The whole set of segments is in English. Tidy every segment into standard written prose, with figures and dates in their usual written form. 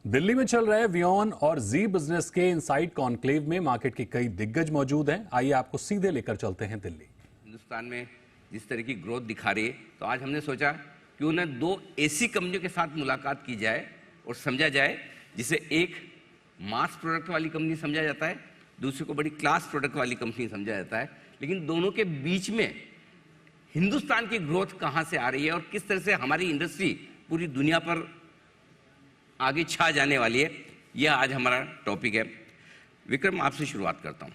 दिल्ली में चल रहे वियॉन और जी बिजनेस के इनसाइट कॉन्क्लेव में मार्केट के कई दिग्गज मौजूद हैं। आइए आपको सीधे लेकर चलते हैं दिल्ली। हिंदुस्तान में जिस तरह की ग्रोथ दिखा रही है, तो आज हमने सोचा क्यों ना दो ऐसी कंपनियों के साथ मुलाकात की जाए और समझा जाए, जिसे एक मास प्रोडक्ट वाली कंपनी समझा जाता है, दूसरे को बड़ी क्लास प्रोडक्ट वाली कंपनी समझा जाता है, लेकिन दोनों के बीच में हिंदुस्तान की ग्रोथ कहाँ से आ रही है और किस तरह से हमारी इंडस्ट्री पूरी दुनिया पर आगे छा जाने वाली है, यह आज हमारा टॉपिक है। विक्रम, आपसे शुरुआत करता हूं।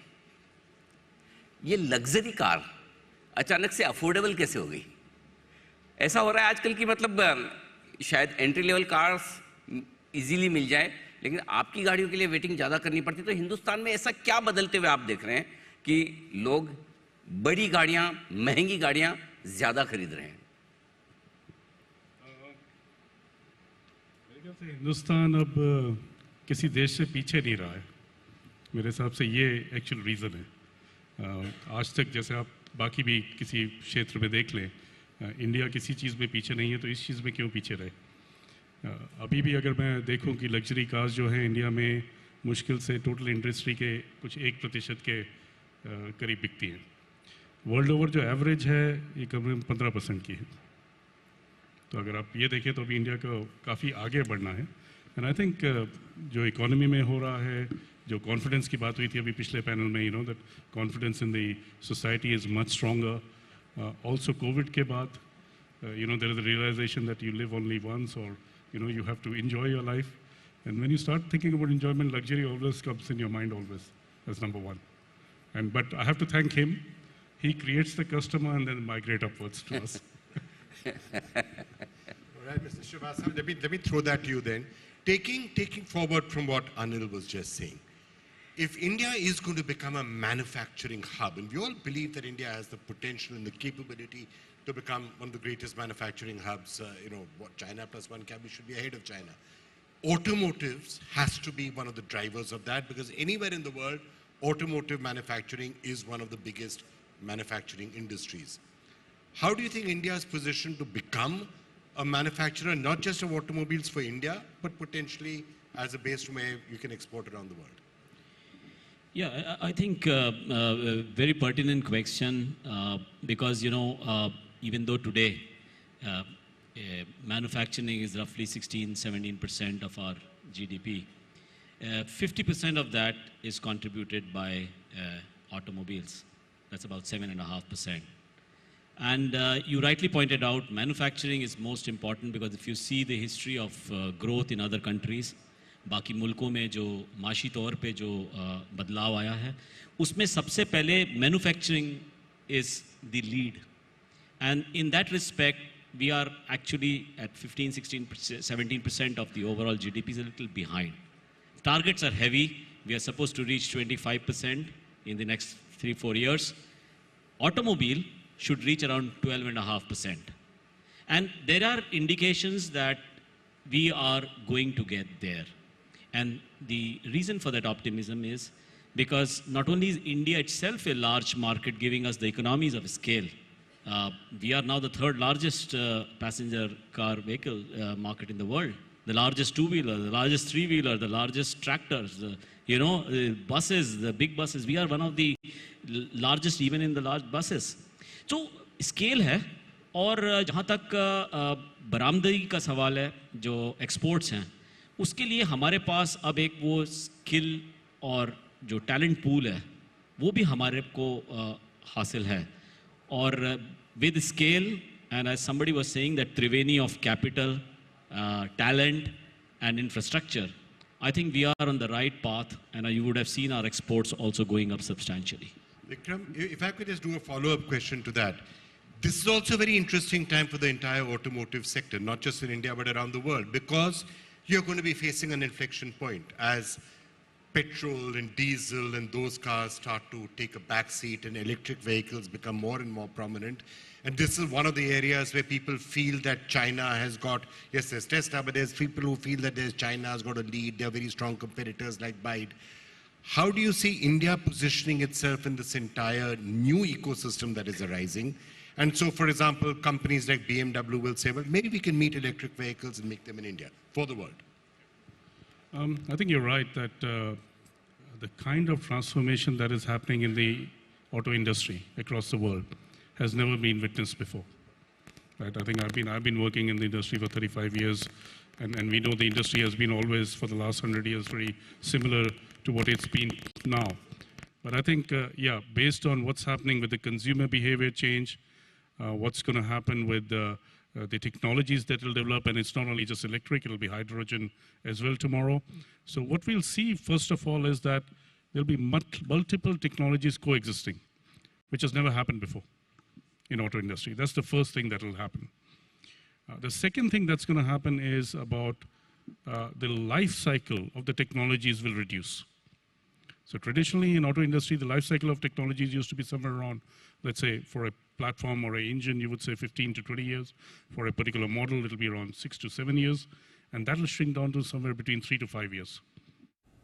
ये लग्जरी कार अचानक से अफोर्डेबल कैसे हो गई? ऐसा हो रहा है आजकल की मतलब शायद एंट्री लेवल कार्स इजीली मिल जाए, लेकिन आपकी गाड़ियों के लिए वेटिंग ज़्यादा करनी पड़ती। तो हिंदुस्तान में ऐसा क्या बदलते हुए आप देख रहे हैं कि लोग बड़ी गाड़ियां, महंगी गाड़ियां ज़्यादा खरीद रहे हैं? हिंदुस्तान अब किसी देश से पीछे नहीं रहा है। मेरे हिसाब से ये एक्चुअल रीज़न है। आज तक जैसे आप बाकी भी किसी क्षेत्र में देख लें, इंडिया किसी चीज़ में पीछे नहीं है, तो इस चीज़ में क्यों पीछे रहे? अभी भी अगर मैं देखूं कि लग्जरी कार्स जो हैं इंडिया में मुश्किल से टोटल इंडस्ट्री के कुछ 1% के करीब बिकती हैं। वर्ल्ड ओवर जो एवरेज है ये करीब 15% की है। तो अगर आप ये देखें तो अभी इंडिया को काफ़ी आगे बढ़ना है। एंड आई थिंक जो इकोनॉमी में हो रहा है, जो कॉन्फिडेंस की बात हुई थी अभी पिछले पैनल में, that confidence in the society is much stronger. Also Covid के बाद there is a realisation that you live only once, और you have to enjoy your life. And when you start thinking about enjoyment, luxury always comes in your mind always. That's number one. But I have to thank him. He creates the customer and then migrate upwards to us. All right, Mr. Srivastava, let me throw that to you then. Taking forward from what Anil was just saying, if India is going to become a manufacturing hub, and we all believe that India has the potential and the capability to become one of the greatest manufacturing hubs, what China plus one we should be ahead of China. Automotives has to be one of the drivers of that, because anywhere in the world, automotive manufacturing is one of the biggest manufacturing industries. How do you think India is positioned to become a manufacturer, not just of automobiles for India, but potentially as a base from where you can export around the world? Yeah, I think very pertinent question, because even though today manufacturing is roughly 16-17% of our GDP, 50% of that is contributed by automobiles. That's about 7.5%. And you rightly pointed out, manufacturing is most important, because if you see the history of growth in other countries, बाकी मुल्कों में जो माशी तौर पे जो बदलाव आया है, उसमें सबसे पहले manufacturing is the lead. And in that respect we are actually at 15-17% of the overall GDP, is a little behind. Targets are heavy. We are supposed to reach 25% in the next 3-4 years. Automobile should reach around 12.5%. And there are indications that we are going to get there. And the reason for that optimism is because not only is India itself a large market giving us the economies of scale, we are now the third largest passenger car vehicle market in the world. The largest two-wheeler, the largest three-wheeler, the largest tractors, buses, the big buses. We are one of the largest even in the large buses. So scale है. और जहाँ तक बरामदगी का सवाल है, जो exports हैं, उसके लिए हमारे पास अब एक वो स्किल और जो टैलेंट पूल है वो भी हमारे को हासिल है. और with scale, and as somebody was saying that Triveni of capital, talent and infrastructure, I think we are on the right path, and you would have seen our exports also going up substantially. Vikram, if I could just do a follow-up question to that. This is also a very interesting time for the entire automotive sector, not just in India, but around the world, because you're going to be facing an inflection point as petrol and diesel and those cars start to take a back seat and electric vehicles become more and more prominent. And this is one of the areas where people feel that China has got, yes, there's Tesla, but there's people who feel that China has got a lead. They're very strong competitors like BYD. How do you see India positioning itself in this entire new ecosystem that is arising? And so, for example, companies like BMW will say, well, maybe we can meet electric vehicles and make them in India for the world. I think you're right that the kind of transformation that is happening in the auto industry across the world has never been witnessed before. Right? I think I've been working in the industry for 35 years, and we know the industry has been always for the last 100 years very similar to what it's been now. But I think, yeah, based on what's happening with the consumer behavior change, what's going to happen with the technologies that will develop, and it's not only just electric, it'll be hydrogen as well tomorrow. So what we'll see, first of all, is that there'll be multiple technologies coexisting, which has never happened before in auto industry. That's the first thing that will happen. The second thing that's going to happen is about the life cycle of the technologies will reduce. So traditionally in auto industry, the life cycle of technologies used to be somewhere around, let's say for a platform or an engine, you would say 15 to 20 years. For a particular model, it'll be around 6 to 7 years. And that'll shrink down to somewhere between 3 to 5 years.